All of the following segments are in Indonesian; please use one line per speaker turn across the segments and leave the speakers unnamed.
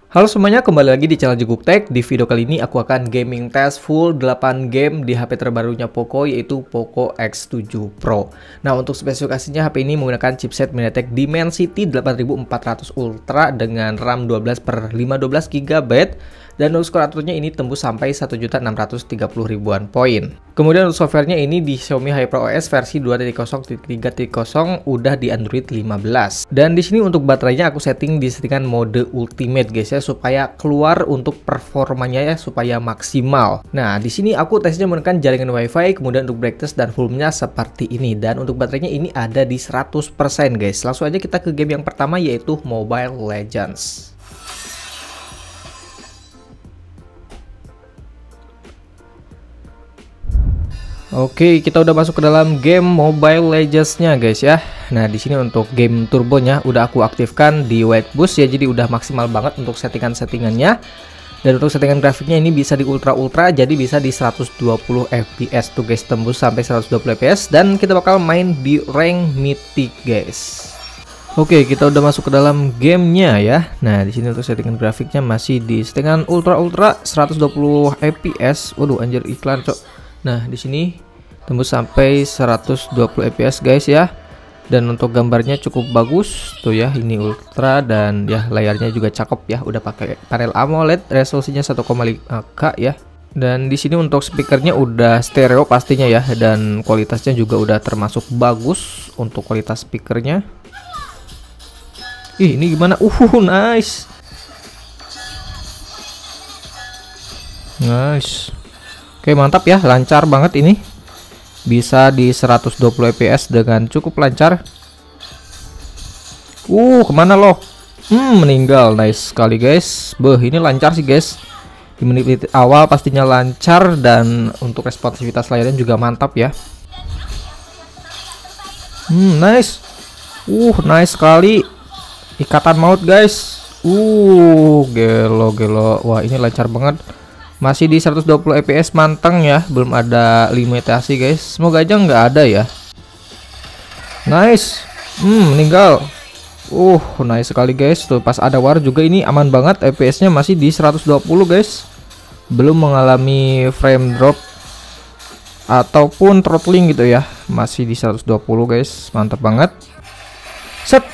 Halo semuanya, kembali lagi di channel Jeguk Tech. Di video kali ini aku akan gaming test full 8 game di HP terbarunya Poco, yaitu Poco X7 Pro. Nah, untuk spesifikasinya HP ini menggunakan chipset MediaTek Dimensity 8400 Ultra dengan RAM 12/512 GB, dan untuk skor aturnya ini tembus sampai 1.630.000-an poin. Kemudian untuk softwarenya ini di Xiaomi HyperOS versi 2.0.3.0 udah di Android 15. Dan di sini untuk baterainya aku setting di settingan mode ultimate guys ya, supaya keluar untuk performanya ya, supaya maksimal. Nah, di sini aku tesnya menggunakan jaringan WiFi, kemudian untuk break test dan volume-nya seperti ini. Dan untuk baterainya ini ada di 100% guys. Langsung aja kita ke game yang pertama, yaitu Mobile Legends. Oke, kita udah masuk ke dalam game Mobile Legends-nya guys ya. Nah, di sini untuk game turbonya udah aku aktifkan di White Boost ya, jadi udah maksimal banget untuk settingannya. Dan untuk settingan grafiknya ini bisa di ultra, jadi bisa di 120 fps tuh guys, tembus sampai 120 fps. Dan kita bakal main di rank mythic guys. Oke, kita udah masuk ke dalam gamenya ya. Nah, di sini untuk settingan grafiknya masih di settingan ultra 120 fps. Waduh, anjir iklan cok. Nah, di sini tembus sampai 120 fps guys ya. Dan untuk gambarnya cukup bagus tuh ya, ini ultra, dan ya layarnya juga cakep ya, udah pakai panel AMOLED, resolusinya 1,5K ya. Dan di sini untuk speakernya udah stereo pastinya ya, dan kualitasnya juga udah termasuk bagus untuk kualitas speakernya. Ih, ini gimana? Nice. Nice. Oke, mantap ya, lancar banget ini. Bisa di 120 fps dengan cukup lancar. Kemana loh? Meninggal. Nice sekali guys. Ini lancar sih guys. Di menit awal pastinya lancar, dan untuk responsivitas layarnya juga mantap ya. Nice. Nice sekali. Ikatan maut guys. Gelo. Wah, ini lancar banget. Masih di 120 fps manteng ya, belum ada limitasi guys. Semoga aja nggak ada ya. Nice. Meninggal. Nice sekali guys. Tuh pas ada war juga ini aman banget, fps-nya masih di 120 guys. Belum mengalami frame drop ataupun throttling gitu ya. Masih di 120 guys. Mantap banget. Set.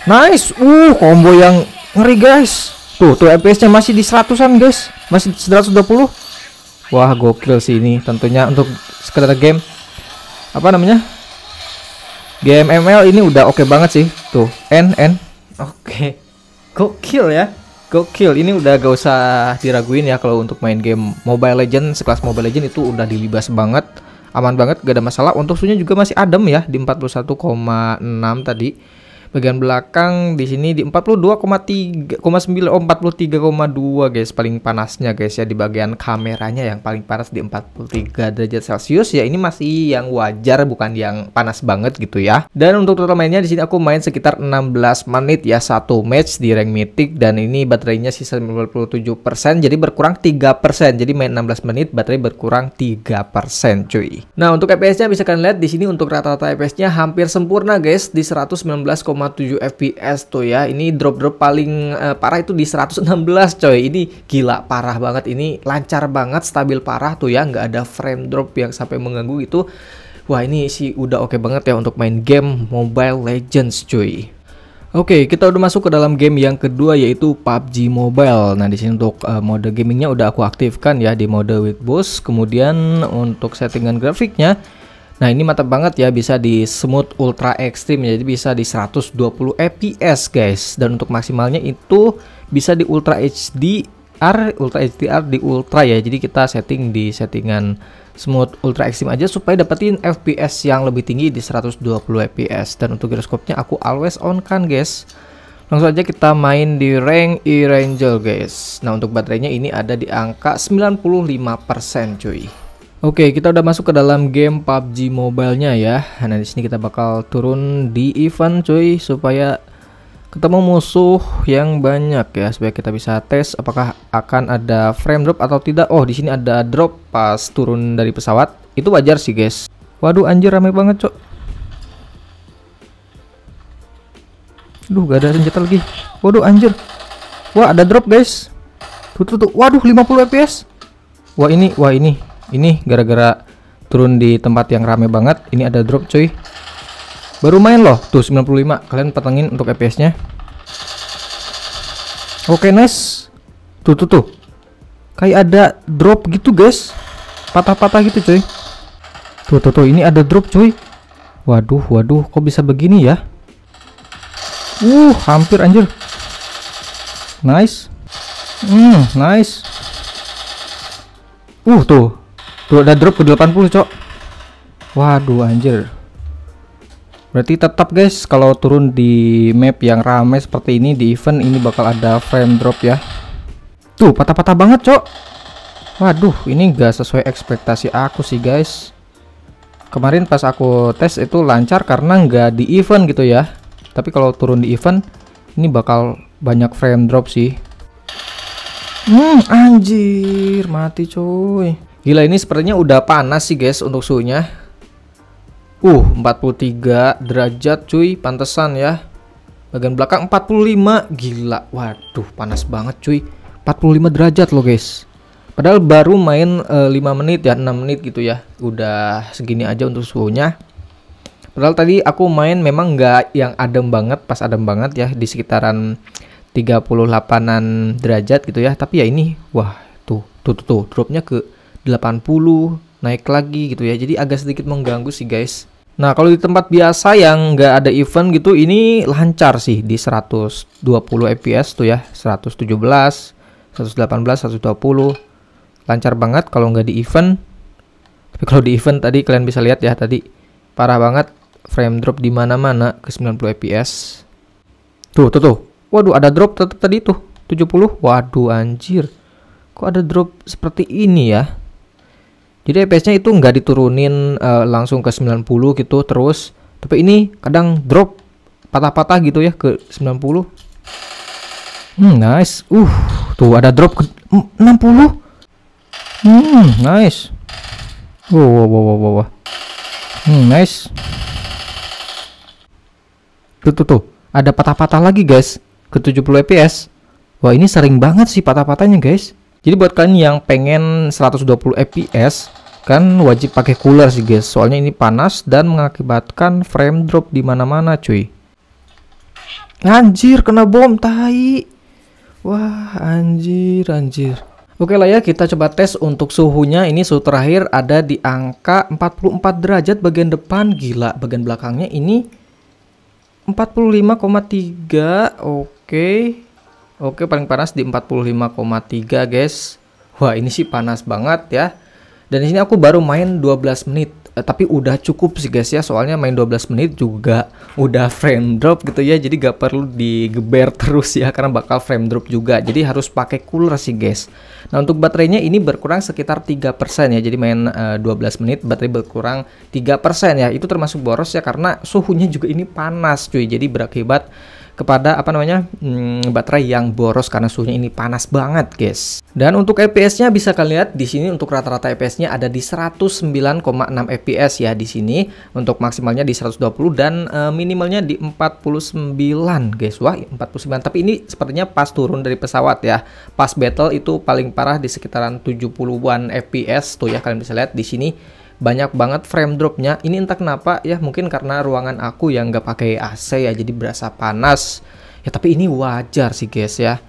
Nice. Combo yang ngeri guys. Tuh fps-nya masih di 100-an guys. Masih 120. Wah, gokil sih ini. Tentunya untuk sekedar game game ML ini udah oke banget sih. Tuh, Oke. Gokil ya. Gokil. Ini udah gak usah diraguin ya, kalau untuk main game Mobile Legends, sekelas Mobile Legends itu udah dilibas banget. Aman banget, gak ada masalah. Untuk suhunya juga masih adem ya, di 41,6 tadi. Bagian belakang di sini di 42,3,9 43,2 guys, paling panasnya guys ya. Di bagian kameranya yang paling panas di 43 derajat Celcius ya. Ini masih yang wajar, bukan yang panas banget gitu ya. Dan untuk total mainnya di sini aku main sekitar 16 menit ya, satu match di rank mythic, dan ini baterainya sisa 97%, jadi berkurang 3%. Jadi main 16 menit baterai berkurang 3% cuy. Nah, untuk FPS-nya bisa kalian lihat di sini, untuk rata-rata FPS-nya hampir sempurna guys, di 119,7 fps tuh ya. Ini drop paling parah itu di 116 coy. Ini gila, parah banget. Ini lancar banget, stabil parah tuh ya, nggak ada frame drop yang sampai mengganggu gitu. Wah, ini sih udah oke banget ya untuk main game Mobile Legends cuy. Oke, kita udah masuk ke dalam game yang kedua, yaitu PUBG Mobile. Nah, di sini untuk mode gamingnya udah aku aktifkan ya, di mode Weak Boost. Kemudian untuk settingan grafiknya, nah ini mantap banget ya, bisa di smooth ultra extreme ya, jadi bisa di 120 fps guys. Dan untuk maksimalnya itu bisa di ultra HDR di ultra ya. Jadi kita setting di settingan smooth ultra extreme aja supaya dapetin fps yang lebih tinggi di 120 fps. Dan untuk gyroscope-nya aku always on kan guys. Langsung aja kita main di rank E-Ranger guys. Nah, untuk baterainya ini ada di angka 95% cuy. Oke, kita udah masuk ke dalam game PUBG Mobile-nya ya. Nah, di sini kita bakal turun di event cuy, supaya ketemu musuh yang banyak ya, supaya kita bisa tes apakah akan ada frame drop atau tidak. Di sini ada drop pas turun dari pesawat. Itu wajar sih, guys. Waduh, anjir rame banget, cok. Duh, gak ada senjata lagi. Waduh, anjir. Wah, ada drop, guys. Tuh. Waduh, 50 fps. Wah, ini gara-gara turun di tempat yang rame banget. Ini ada drop, cuy. Baru main loh. Tuh 95. Kalian patengin untuk fps-nya. Oke, nice. Tuh. Kayak ada drop gitu, guys. Patah-patah gitu, cuy. Tuh, ini ada drop, cuy. Waduh, kok bisa begini ya? Hampir anjir. Nice. Nice. Tuh ada drop ke 80, cok. Waduh, anjir. Berarti tetap, guys, kalau turun di map yang ramai seperti ini di event ini bakal ada frame drop ya. Tuh, patah-patah banget, cok. Waduh, ini gak sesuai ekspektasi aku sih, guys. Kemarin pas aku tes itu lancar karena nggak di event gitu ya. Tapi kalau turun di event ini bakal banyak frame drop sih. Anjir, mati cuy. Gila, ini sepertinya udah panas sih, guys, untuk suhunya. 43 derajat cuy, pantesan ya. Bagian belakang 45. Gila, waduh, panas banget cuy. 45 derajat loh, guys. Padahal baru main 5 menit ya, 6 menit gitu ya. Udah segini aja untuk suhunya. Padahal tadi aku main memang nggak yang adem banget, pas adem banget ya, di sekitaran 38an derajat gitu ya. Tapi ya ini, wah, tuh dropnya ke 80, naik lagi gitu ya. Jadi agak sedikit mengganggu sih, guys. Nah, kalau di tempat biasa yang nggak ada event gitu, ini lancar sih di 120 fps tuh ya, 117, 118, 120. Lancar banget kalau nggak di event. Tapi kalau di event tadi kalian bisa lihat ya, tadi parah banget, frame drop di mana-mana ke 90 fps. Tuh. Waduh, ada drop tetap tadi tuh 70. Waduh, anjir. Kok ada drop seperti ini ya? Jadi fps-nya itu nggak diturunin langsung ke 90 gitu terus. Tapi ini kadang drop patah-patah gitu ya ke 90. Nice. Tuh ada drop ke 60. Nice. Wow. Nice. Tuh. Ada patah-patah lagi, guys, ke 70 fps. Wah, ini sering banget sih patah-patahnya, guys. Jadi buat kalian yang pengen 120 fps kan wajib pakai cooler sih, guys. Soalnya ini panas dan mengakibatkan frame drop di mana-mana, cuy. Anjir, kena bom tai. Wah, anjir. Oke lah ya, kita coba tes untuk suhunya. Ini suhu terakhir ada di angka 44 derajat bagian depan. Gila, bagian belakangnya ini 45,3. Oke, paling panas di 45,3, guys. Wah, ini sih panas banget ya. Dan di sini aku baru main 12 menit. Tapi udah cukup sih, guys ya. Soalnya main 12 menit juga udah frame drop gitu ya. Jadi gak perlu digeber terus ya, karena bakal frame drop juga. Jadi harus pakai cooler sih, guys. Nah, untuk baterainya ini berkurang sekitar 3% ya. Jadi main 12 menit baterai berkurang 3% ya. Itu termasuk boros ya, karena suhunya juga ini panas cuy. Jadi berakibat kepada baterai yang boros karena suhunya ini panas banget, guys. Dan untuk fps-nya bisa kalian lihat di sini. Untuk rata-rata fps-nya ada di 109,6 fps ya di sini. Untuk maksimalnya di 120 dan minimalnya di 49, guys. Wah, 49. Tapi ini sepertinya pas turun dari pesawat ya. Pas battle itu paling parah di sekitaran 70-an fps tuh ya. Kalian bisa lihat di sini banyak banget frame dropnya. Ini entah kenapa ya, mungkin karena ruangan aku yang nggak pakai AC ya, jadi berasa panas ya. Tapi ini wajar sih, guys ya.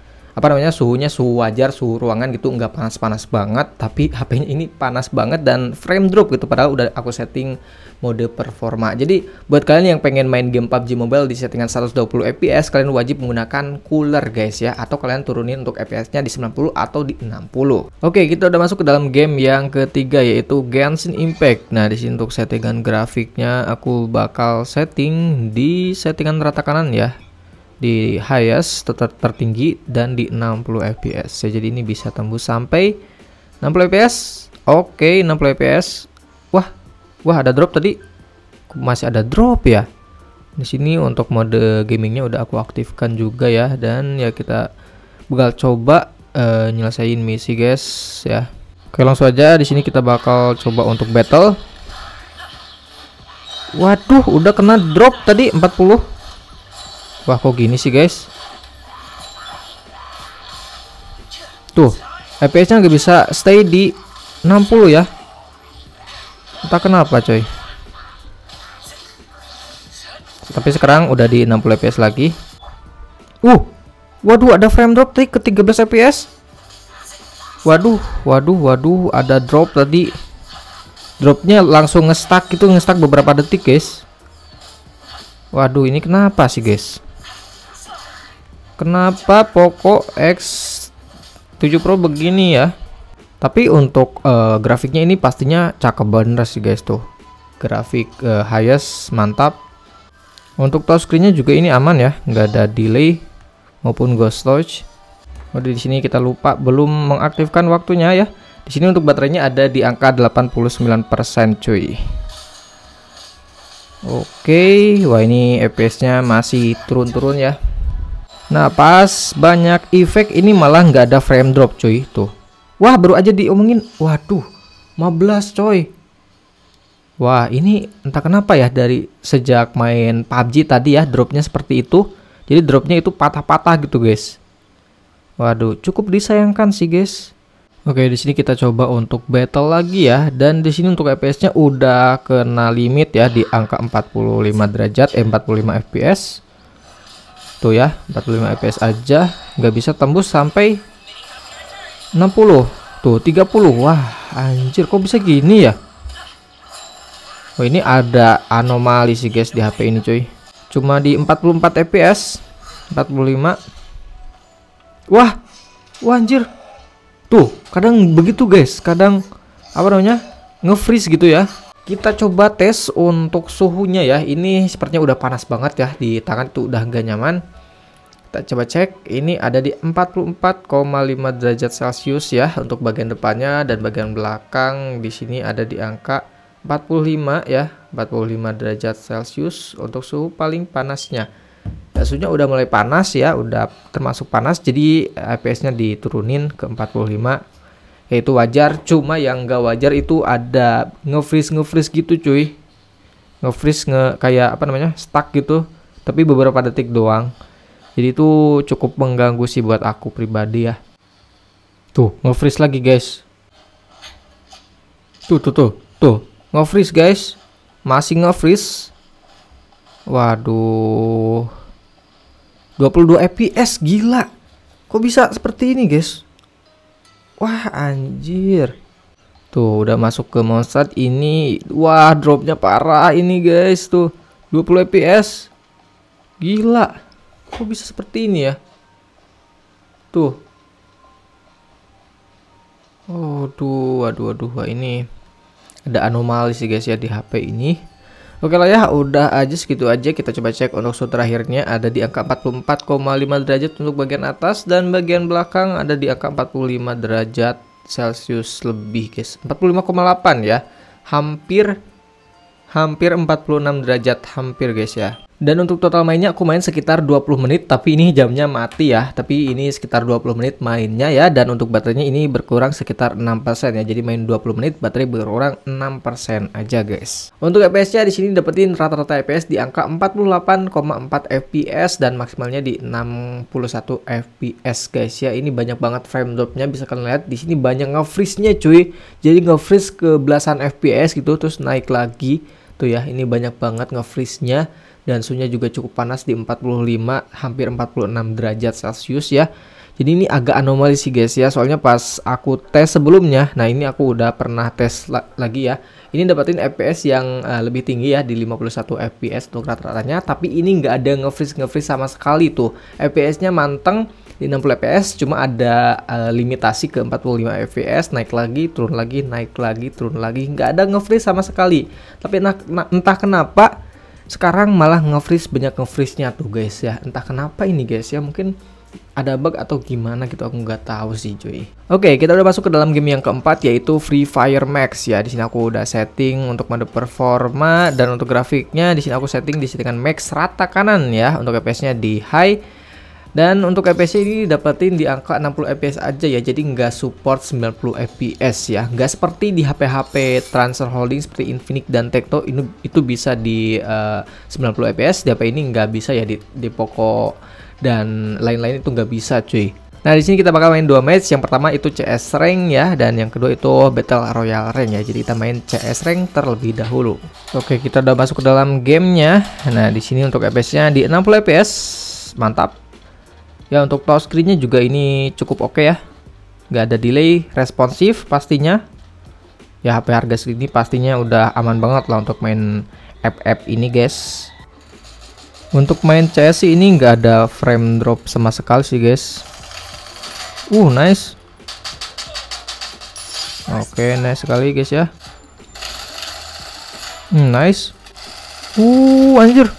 Suhunya suhu wajar, suhu ruangan gitu, nggak panas-panas banget. Tapi HP-nya ini panas banget dan frame drop gitu, padahal udah aku setting mode performa. Jadi buat kalian yang pengen main game PUBG Mobile di settingan 120 fps, kalian wajib menggunakan cooler, guys ya. Atau kalian turunin untuk fps-nya di 90 atau di 60. Oke, kita udah masuk ke dalam game yang ketiga, yaitu Genshin Impact. Nah, di sini untuk settingan grafiknya aku bakal setting di settingan rata kanan ya, di highest tertinggi dan di 60 fps ya. Jadi ini bisa tembus sampai 60 fps. Oke, 60 fps. Wah, ada drop tadi. Masih ada drop ya. Di sini untuk mode gamingnya udah aku aktifkan juga ya. Dan ya kita bakal coba nyelesain misi, guys ya. Oke, langsung aja di sini kita bakal coba untuk battle. Waduh, udah kena drop tadi 40. Wah, kok gini sih, guys? Tuh, FPS-nya nggak bisa stay di 60 ya. Entah kenapa coy. Tapi sekarang udah di 60 fps lagi. Waduh, ada frame drop tadi ke 13 fps. Waduh, ada drop tadi. Dropnya langsung nge-stuck gitu, nge-stuck beberapa detik guys. Waduh, ini kenapa sih guys? Kenapa Poco X7 Pro begini ya? Tapi untuk grafiknya ini pastinya cakep bener sih guys tuh. Grafik highest mantap. Untuk touchscreen-nya juga ini aman ya, nggak ada delay maupun ghost touch. Waduh, di sini kita lupa belum mengaktifkan waktunya ya. Di sini untuk baterainya ada di angka 89% cuy. Oke, wah ini FPS-nya masih turun-turun ya. Nah, pas banyak efek ini malah nggak ada frame drop cuy tuh. Wah, baru aja diomongin. Waduh, 15 coy. Wah, ini entah kenapa ya, dari sejak main PUBG tadi ya dropnya seperti itu. Jadi dropnya itu patah-patah gitu guys. Waduh, cukup disayangkan sih guys. Oke, di sini kita coba untuk battle lagi ya. Dan di sini untuk FPS-nya udah kena limit ya di angka 45 derajat, 45 fps. Tuh ya, 45 fps aja nggak bisa tembus sampai 60. Tuh, 30. Wah, anjir kok bisa gini ya? Oh, ini ada anomali sih guys di HP ini cuy. Cuma di 44 fps, 45. Wah, anjir. Tuh, kadang begitu guys. Kadang apa namanya? Nge-freeze gitu ya. Kita coba tes untuk suhunya ya. Ini sepertinya udah panas banget ya di tangan, tuh udah gak nyaman. Kita coba cek. Ini ada di 44,5 derajat Celcius ya untuk bagian depannya, dan bagian belakang di sini ada di angka 45 ya, 45 derajat Celcius untuk suhu paling panasnya. Ya, suhunya udah mulai panas ya, udah termasuk panas, jadi FPS-nya diturunin ke 45. Yaitu wajar, cuma yang gak wajar itu ada nge-freeze gitu cuy. Nge-freeze kayak apa namanya? Stuck gitu, tapi beberapa detik doang. Jadi itu cukup mengganggu sih buat aku pribadi ya. Tuh, nge-freeze lagi guys. Tuh. Nge-freeze guys, masih nge-freeze. Waduh, 22 fps, gila. Kok bisa seperti ini guys? Wah anjir. Tuh udah masuk ke monster ini. Wah, dropnya parah ini guys. Tuh 20 fps, gila. Kok bisa seperti ini ya? Tuh. Waduh, wah ini ada anomali sih guys ya di HP ini. Oke lah ya, udah aja segitu aja. Kita coba cek untuk suhu terakhirnya ada di angka 44,5 derajat untuk bagian atas, dan bagian belakang ada di angka 45 derajat Celcius lebih guys. 45,8 ya. Hampir 46 derajat hampir guys ya. Dan untuk total mainnya aku main sekitar 20 menit, tapi ini jamnya mati ya. Tapi ini sekitar 20 menit mainnya ya. Dan untuk baterainya ini berkurang sekitar 6% ya. Jadi main 20 menit baterai berkurang 6% aja guys. Untuk FPS-nya di sini dapetin rata-rata FPS di angka 48,4 FPS dan maksimalnya di 61 FPS guys ya. Ini banyak banget frame dropnya, bisa kalian lihat di sini banyak nge-freeze-nya cuy. Jadi nge-freeze ke belasan FPS gitu terus naik lagi. Tuh ya, ini banyak banget nge-freeze-nya. Dan suhunya juga cukup panas di 45 hampir 46 derajat Celcius ya. Jadi ini agak anomali sih guys ya, soalnya pas aku tes sebelumnya, nah ini aku udah pernah tes lagi ya. Ini dapetin FPS yang lebih tinggi ya di 51 FPS untuk rata-ratanya, tapi ini nggak ada nge-freeze sama sekali tuh. FPS-nya manteng di 60 FPS, cuma ada limitasi ke 45 FPS, naik lagi, turun lagi, naik lagi, turun lagi, nggak ada nge-freeze sama sekali. Tapi entah kenapa sekarang malah nge-freeze, banyak nge-freeze-nya tuh guys ya. Entah kenapa ini guys ya, mungkin ada bug atau gimana gitu, aku nggak tahu sih cuy. Oke, kita udah masuk ke dalam game yang keempat, yaitu Free Fire Max ya. Di sini aku udah setting untuk mode performa, dan untuk grafiknya di sini aku setting di settingan max rata kanan ya. Untuk FPS-nya di high. Dan untuk FPS ini dapetin di angka 60 FPS aja ya, jadi nggak support 90 FPS ya. Nggak seperti di HP-HP transfer holding seperti Infinix dan Tecno, itu bisa di 90 FPS. Di HP ini nggak bisa ya, di Poco dan lain-lain itu nggak bisa cuy. Nah, di sini kita bakal main 2 match. Yang pertama itu CS rank ya, dan yang kedua itu Battle Royale rank ya. Jadi kita main CS rank terlebih dahulu. Oke, kita udah masuk ke dalam gamenya. Nah, di sini untuk FPS-nya di 60 fps. Mantap. Ya, untuk pause screen-nya juga ini cukup oke ya. Nggak ada delay, responsif pastinya. Ya, HP harga segini pastinya udah aman banget lah untuk main FF ini, guys. Untuk main CS ini nggak ada frame drop sama sekali sih, guys. Nice. Oke, nice sekali guys ya. Nice. Anjir.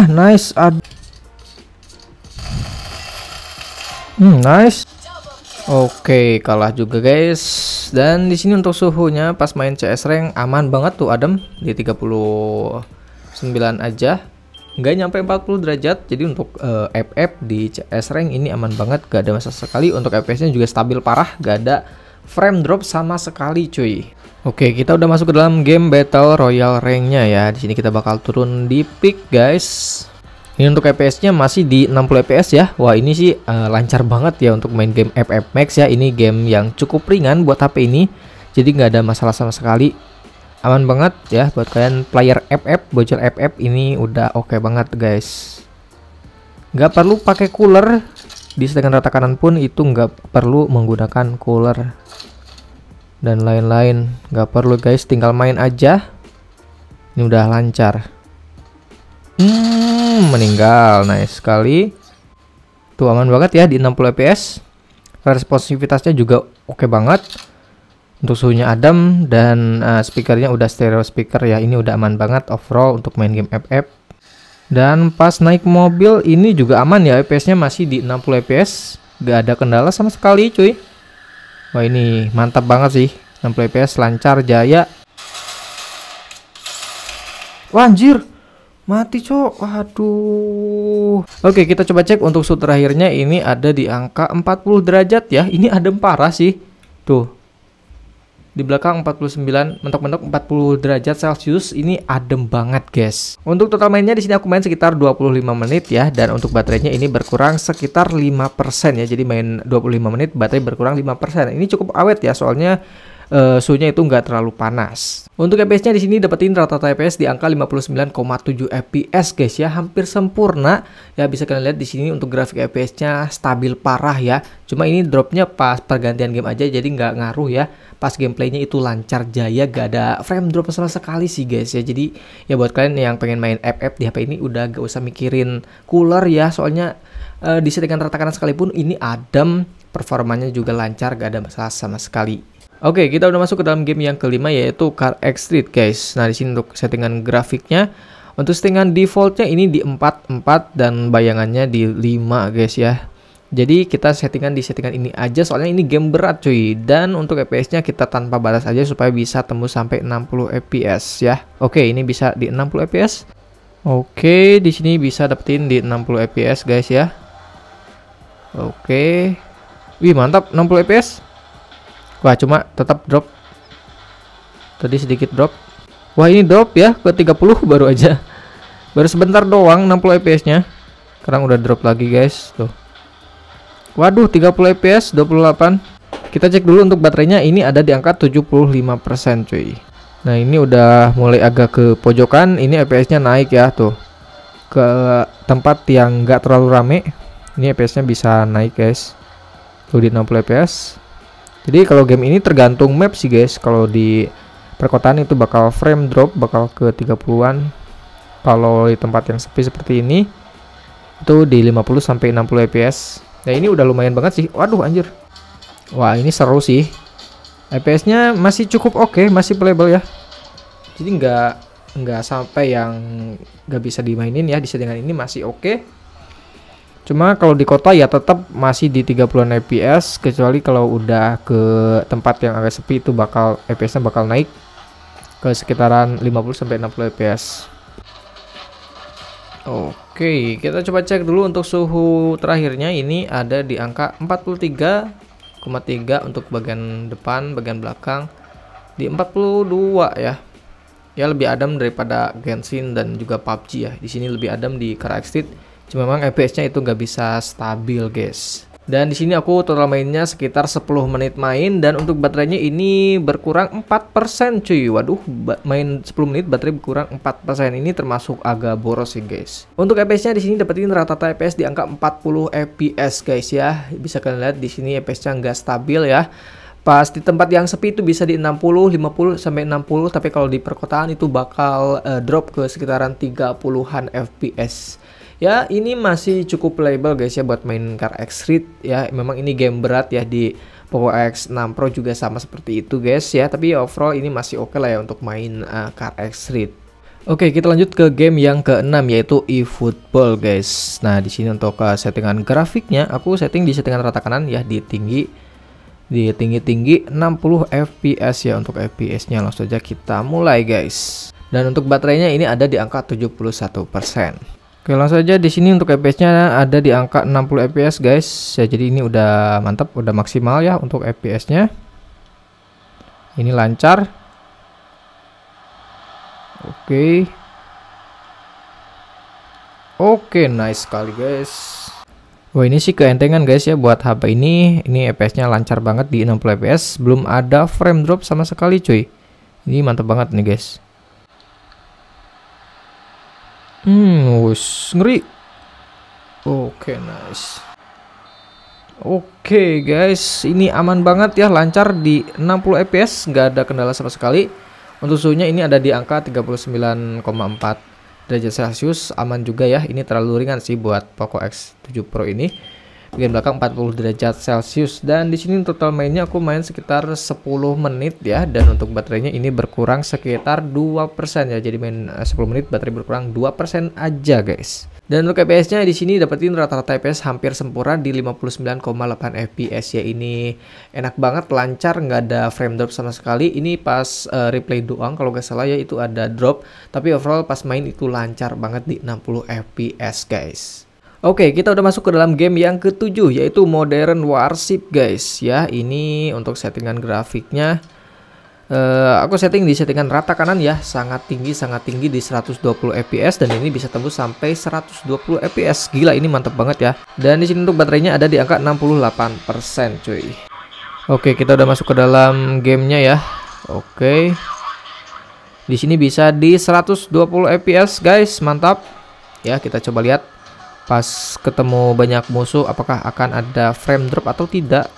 Nice. Nice. Oke, kalah juga guys. Dan di sini untuk suhunya pas main CS rank aman banget tuh, adem di 39 aja. Nggak nyampe 40 derajat. Jadi untuk FF di CS rank ini aman banget, gak ada masalah sekali. Untuk FPS-nya juga stabil parah, gak ada frame drop sama sekali cuy. Oke, kita udah masuk ke dalam game Battle Royale rank-nya ya. Di sini kita bakal turun di pick guys. Ini untuk FPS-nya masih di 60 fps ya. Wah, ini sih lancar banget ya untuk main game FF Max ya. Ini game yang cukup ringan buat HP ini. Jadi nggak ada masalah sama sekali. Aman banget ya buat kalian player FF, bocil FF ini udah oke banget guys. Nggak perlu pakai cooler, di setengah rata kanan pun itu nggak perlu menggunakan cooler dan lain-lain, nggak perlu guys, tinggal main aja. Ini udah lancar. Meninggal, nice sekali. Tuh aman banget ya di 60 fps. Responsivitasnya juga oke banget. Untuk suhunya adem dan speakernya udah stereo speaker ya. Ini udah aman banget overall untuk main game FF. Dan pas naik mobil ini juga aman ya, FPS-nya masih di 60 fps. Gak ada kendala sama sekali cuy. Wah, ini mantap banget sih. 60 fps lancar jaya. Wah, anjir. Mati cok. Waduh. Oke, kita coba cek untuk suhu terakhirnya. Ini ada di angka 40 derajat ya. Ini adem parah sih. Tuh. Di belakang 49, mentok-mentok 40 derajat Celcius. Ini adem banget guys. Untuk total mainnya di sini aku main sekitar 25 menit ya, dan untuk baterainya ini berkurang sekitar 5% ya. Jadi main 25 menit baterai berkurang 5%. Ini cukup awet ya, soalnya suhunya itu nggak terlalu panas. Untuk FPS-nya di sini dapetin rata-rata FPS di angka 59,7 FPS guys ya, hampir sempurna. Ya bisa kalian lihat di sini untuk grafik FPS-nya stabil parah ya. Cuma ini dropnya pas pergantian game aja, jadi nggak ngaruh ya. Pas gameplaynya itu lancar jaya, gak ada frame drop sama sekali sih guys ya. Jadi ya buat kalian yang pengen main FF di HP ini udah gak usah mikirin cooler ya, soalnya di settingan rata kanan sekalipun ini adem, performanya juga lancar, gak ada masalah sama sekali. Oke, kita udah masuk ke dalam game yang kelima yaitu Car X Street guys. Nah, di sini untuk settingan grafiknya, untuk settingan defaultnya ini di 44 dan bayangannya di 5 guys ya. Jadi kita settingan di settingan ini aja, soalnya ini game berat cuy. Dan untuk FPS-nya kita tanpa batas aja supaya bisa tembus sampai 60 fps ya. Oke, ini bisa di 60 fps. Oke, di sini bisa dapetin di 60 fps guys ya. Oke. Wih, mantap 60 fps. Wah, cuma tetap drop. Tadi sedikit drop. Wah, ini drop ya ke 30 baru aja. Baru sebentar doang 60 fps-nya. Sekarang udah drop lagi guys, tuh. Waduh, 30 fps 28. Kita cek dulu untuk baterainya, ini ada di angka 75% cuy. Nah, ini udah mulai agak ke pojokan. Ini FPS-nya naik ya, tuh. Ke tempat yang nggak terlalu rame. Ini FPS-nya bisa naik guys. Tuh di 60 fps. Jadi kalau game ini tergantung map sih guys. Kalau di perkotaan itu bakal frame drop, bakal ke 30-an. Kalau di tempat yang sepi seperti ini itu di 50 sampai 60 fps. Nah, ini udah lumayan banget sih. Waduh, anjir. Wah, ini seru sih. FPS-nya masih cukup oke, masih playable ya. Jadi nggak sampai yang nggak bisa dimainin ya. Di settingan ini masih oke. Cuma kalau di kota ya tetap masih di 30-an fps, kecuali kalau udah ke tempat yang agak sepi itu bakal FPS-nya bakal naik ke sekitaran 50 sampai 60 fps. Oke, kita coba cek dulu untuk suhu terakhirnya. Ini ada di angka 43,3 untuk bagian depan, bagian belakang di 42 ya. Ya lebih adem daripada Genshin dan juga PUBG ya. Di sini lebih adem di Car X Street. Cuma memang FPS-nya itu nggak bisa stabil, guys. Dan di sini aku total mainnya sekitar 10 menit main, dan untuk baterainya ini berkurang 4% cuy. Waduh, main 10 menit baterai berkurang 4%. Ini termasuk agak boros sih, guys. Untuk FPS-nya di sini dapetin rata-rata FPS di angka 40 FPS, guys ya. Bisa kalian lihat di sini FPS-nya nggak stabil ya. Pas di tempat yang sepi itu bisa di 60, 50 sampai 60, tapi kalau di perkotaan itu bakal drop ke sekitaran 30-an FPS. Ya, ini masih cukup playable guys ya buat main Car X-Street ya. Memang ini game berat ya, di Poco X6 Pro juga sama seperti itu guys ya. Tapi overall ini masih oke lah ya untuk main Car X-Street. Oke, kita lanjut ke game yang ke-6 yaitu eFootball guys. Nah, di sini untuk settingan grafiknya aku setting di settingan rata kanan ya, di tinggi 60 fps ya. Untuk fps-nya langsung saja kita mulai guys. Dan untuk baterainya ini ada di angka 71%. Oke, langsung aja di sini untuk FPS-nya ada di angka 60 fps guys. Ya, jadi ini udah mantap, udah maksimal ya untuk FPS-nya. Ini lancar. Oke. Oke, nice sekali guys. Wah, ini sih keentengan guys ya buat HP ini. Ini FPS-nya lancar banget di 60 fps, belum ada frame drop sama sekali cuy. Ini mantap banget nih guys. Ngeri. Oke, nice. Oke guys, ini aman banget ya, lancar di 60 fps, nggak ada kendala sama sekali. Untuk suhunya ini ada di angka 39,4 derajat Celcius, aman juga ya. Ini terlalu ringan sih buat Poco X7 Pro ini. Bagian belakang 40 derajat Celcius. Dan di sini total mainnya aku main sekitar 10 menit ya, dan untuk baterainya ini berkurang sekitar 2% ya. Jadi main 10 menit baterai berkurang 2% aja guys. Dan untuk FPS-nya di sini dapetin rata-rata FPS hampir sempurna di 59,8 FPS ya. Ini enak banget, lancar, nggak ada frame drop sama sekali. Ini pas replay doang kalau nggak salah ya, itu ada drop, tapi overall pas main itu lancar banget di 60 FPS guys. Oke, kita udah masuk ke dalam game yang ke-7 yaitu Modern Warship guys ya. Ini untuk settingan grafiknya aku setting di settingan rata kanan ya, sangat tinggi di 120 fps, dan ini bisa tembus sampai 120 fps. Gila, ini mantap banget ya. Dan di sini untuk baterainya ada di angka 68% cuy. Oke, kita udah masuk ke dalam gamenya ya. Oke. Di sini bisa di 120 fps guys, mantap. Ya, kita coba lihat pas ketemu banyak musuh apakah akan ada frame drop atau tidak.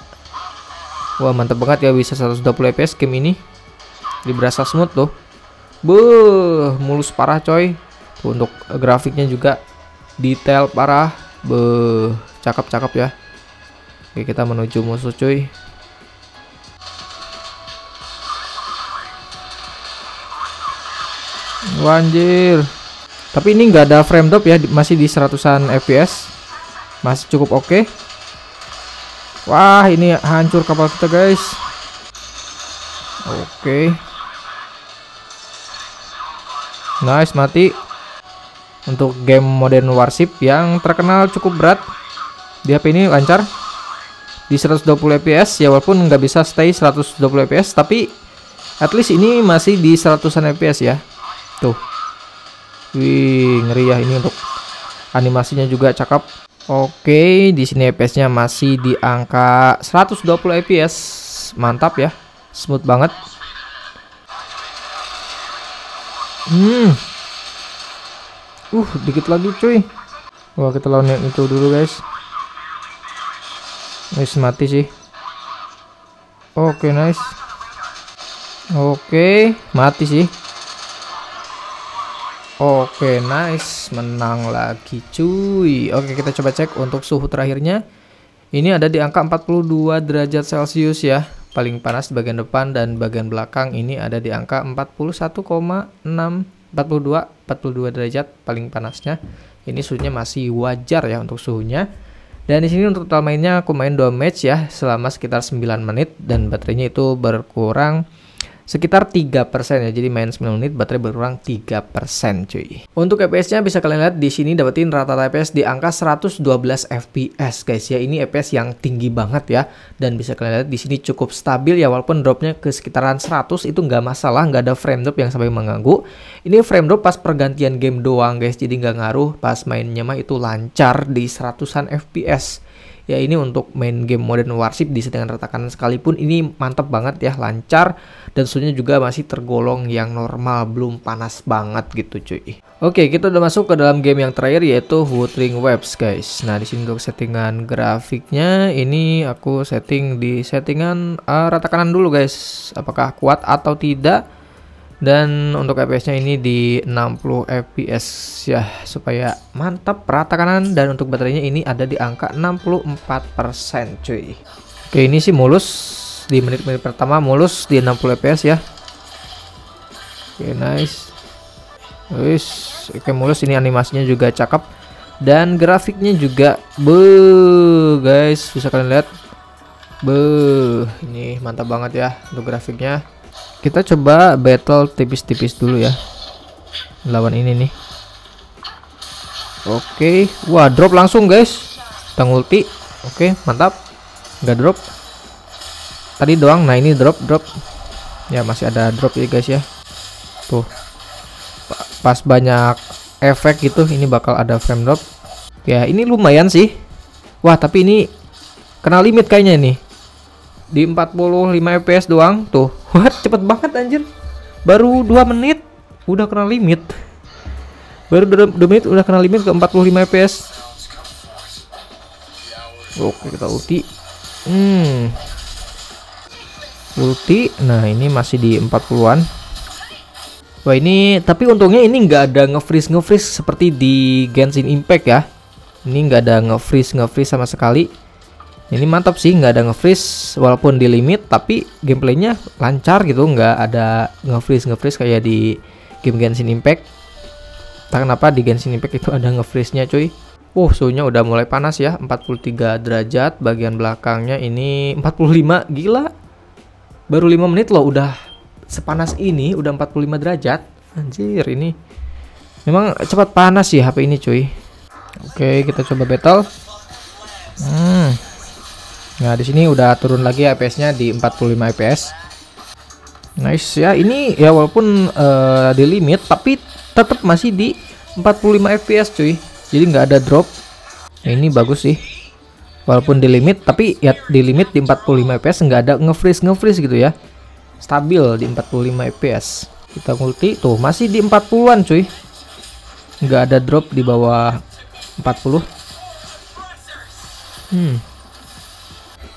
Wah, mantap banget ya, bisa 120 fps game ini. Jadi berasa smooth loh. Beuh, mulus parah coy. Tuh, untuk grafiknya juga detail parah. Beuh, cakep-cakep ya. Oke, kita menuju musuh cuy. Anjir. Tapi ini nggak ada frame drop ya, masih di 100-an fps, masih cukup oke. Wah, ini hancur kapal kita guys. Oke, nice, mati. Untuk game Modern Warship yang terkenal cukup berat, di HP ini lancar di 120 fps ya, walaupun nggak bisa stay 120 fps, tapi at least ini masih di 100-an fps ya. Tuh. Wih, ngeri ya. Ini untuk animasinya juga cakep. Oke, di sini FPS-nya masih di angka 120 fps. Mantap ya. Smooth banget. Dikit lagi cuy. Wah, kita lawan yang itu dulu guys. Wis, mati sih. Oke, nice. Oke, mati sih. Oke, nice, menang lagi cuy. Oke, kita coba cek untuk suhu terakhirnya. Ini ada di angka 42 derajat Celcius ya. Paling panas di bagian depan, dan bagian belakang ini ada di angka 42 derajat paling panasnya. Ini suhunya masih wajar ya untuk suhunya. Dan di sini untuk total mainnya aku main 2 match ya selama sekitar 9 menit, dan baterainya itu berkurang sekitar 3% ya. Jadi main 9 menit baterai berkurang 3% cuy. Untuk FPS-nya bisa kalian lihat di sini dapetin rata-rata FPS di angka 112 FPS guys ya. Ini FPS yang tinggi banget ya, dan bisa kalian lihat di sini cukup stabil ya, walaupun dropnya ke sekitaran 100 itu nggak masalah, nggak ada frame drop yang sampai mengganggu. Ini frame drop pas pergantian game doang guys, jadi nggak ngaruh, pas mainnya mah itu lancar di 100-an FPS. Ya ini untuk main game Modern Warship di settingan rata kanan sekalipun ini mantap banget ya, lancar, dan suhunya juga masih tergolong yang normal, belum panas banget gitu cuy. Oke, kita udah masuk ke dalam game yang terakhir yaitu Wuthering Waves guys. Nah di sini untuk settingan grafiknya ini aku setting di settingan rata kanan dulu guys, apakah kuat atau tidak. Dan untuk FPS-nya ini di 60 FPS ya, supaya mantap rata kanan. Dan untuk baterainya ini ada di angka 64% cuy. Oke, ini sih mulus di menit-menit pertama, mulus di 60 FPS ya. Oke, nice. Oke, mulus, ini animasinya juga cakep. Dan grafiknya juga guys, bisa kalian lihat. Ini mantap banget ya untuk grafiknya. Kita coba battle tipis-tipis dulu ya lawan ini nih. Oke, wah drop langsung guys, kita ulti. Oke, mantap, nggak drop tadi doang. Nah ini drop ya, masih ada drop ya guys ya. Tuh pas banyak efek gitu ini bakal ada frame drop ya. Ini lumayan sih. Wah tapi ini kena limit kayaknya nih di 45 FPS doang tuh. What, cepet banget anjir, baru 2 menit udah kena limit. Baru 2 menit udah kena limit ke 45 FPS. Oke, kita ulti. Ulti. Nah ini masih di 40-an. Wah ini, tapi untungnya ini nggak ada nge-freeze seperti di Genshin Impact ya. Ini nggak ada nge-freeze sama sekali. Ini mantap sih, nggak ada nge-freeze walaupun di limit, tapi gameplaynya lancar gitu, nggak ada nge-freeze kayak di game Genshin Impact. Entah kenapa di Genshin Impact itu ada nge-freeze-nya cuy. Suhunya udah mulai panas ya, 43 derajat, bagian belakangnya ini 45, gila. Baru 5 menit loh udah sepanas ini, udah 45 derajat. Anjir, ini memang cepat panas sih HP ini cuy. Oke, kita coba battle. Nah di sini udah turun lagi FPS-nya di 45 FPS. Nice ya, ini ya walaupun di limit tapi tetap masih di 45 FPS cuy. Jadi nggak ada drop. Nah, ini bagus sih. Walaupun di limit tapi ya di limit di 45 FPS, nggak ada nge-freeze gitu ya. Stabil di 45 FPS. Kita multi tuh masih di 40-an cuy. Nggak ada drop di bawah 40.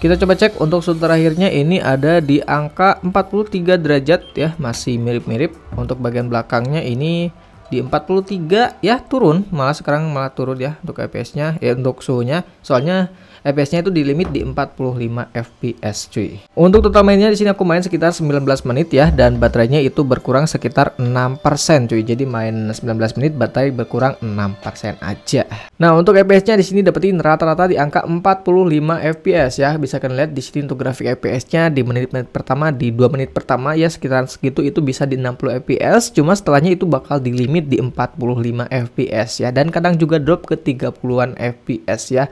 Kita coba cek untuk suhu terakhirnya, ini ada di angka 43 derajat ya, masih mirip-mirip. Untuk bagian belakangnya ini di 43 ya, turun, sekarang malah turun ya untuk FPS-nya ya, untuk suhunya. Soalnya FPS-nya itu di limit di 45 FPS cuy. Untuk total mainnya di sini aku main sekitar 19 menit ya, dan baterainya itu berkurang sekitar 6% cuy. Jadi main 19 menit baterai berkurang 6% aja. Nah, untuk FPS-nya di sini dapetin rata-rata di angka 45 FPS ya. Bisa kalian lihat di sini untuk grafik FPS-nya di menit-menit pertama, di 2 menit pertama ya sekitaran segitu, itu bisa di 60 FPS. Cuma setelahnya itu bakal di limit di 45 FPS ya, dan kadang juga drop ke 30-an FPS ya.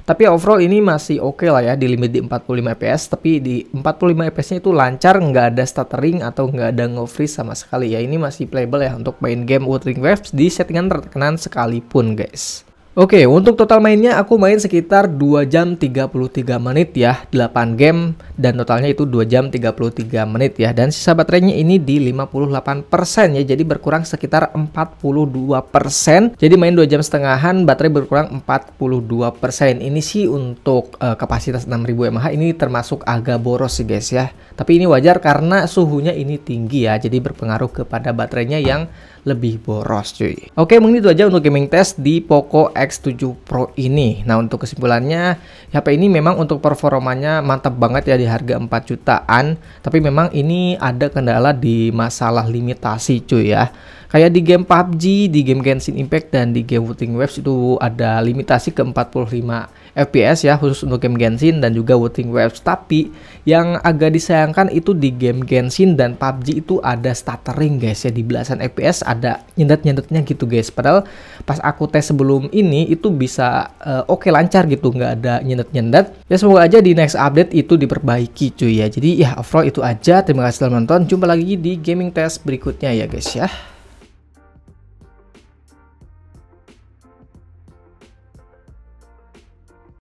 Tapi overall ini masih oke lah ya, di limit di 45 fps, tapi di 45 fps-nya itu lancar, nggak ada stuttering atau nggak ada nge-freeze sama sekali ya. Ini masih playable ya untuk main game Wuthering Waves di settingan tertekan sekalipun guys. Oke, untuk total mainnya aku main sekitar 2 jam 33 menit ya, 8 game, dan totalnya itu 2 jam 33 menit ya. Dan sisa baterainya ini di 58% ya, jadi berkurang sekitar 42%. Jadi main 2 jam setengahan, baterai berkurang 42%. Ini sih untuk kapasitas 6000 mAh ini termasuk agak boros sih guys ya. Tapi ini wajar karena suhunya ini tinggi ya, jadi berpengaruh kepada baterainya yang lebih boros cuy. Oke, mungkin itu aja untuk gaming test di Poco X7 Pro ini. Nah, untuk kesimpulannya, HP ini memang untuk performanya mantap banget ya di harga 4 jutaan. Tapi memang ini ada kendala di masalah limitasi cuy ya. Kayak di game PUBG, di game Genshin Impact, dan di game Wuthering Waves itu ada limitasi ke 45 FPS ya, khusus untuk game Genshin dan juga Wuthering Waves. Tapi yang agak disayangkan itu di game Genshin dan PUBG itu ada stuttering guys ya, di belasan FPS ada nyendat-nyendatnya gitu guys. Padahal pas aku tes sebelum ini itu bisa oke lancar gitu, nggak ada nyendat-nyendat. Ya semoga aja di next update itu diperbaiki cuy ya. Jadi ya overall itu aja. Terima kasih telah menonton. Jumpa lagi di gaming test berikutnya ya guys ya.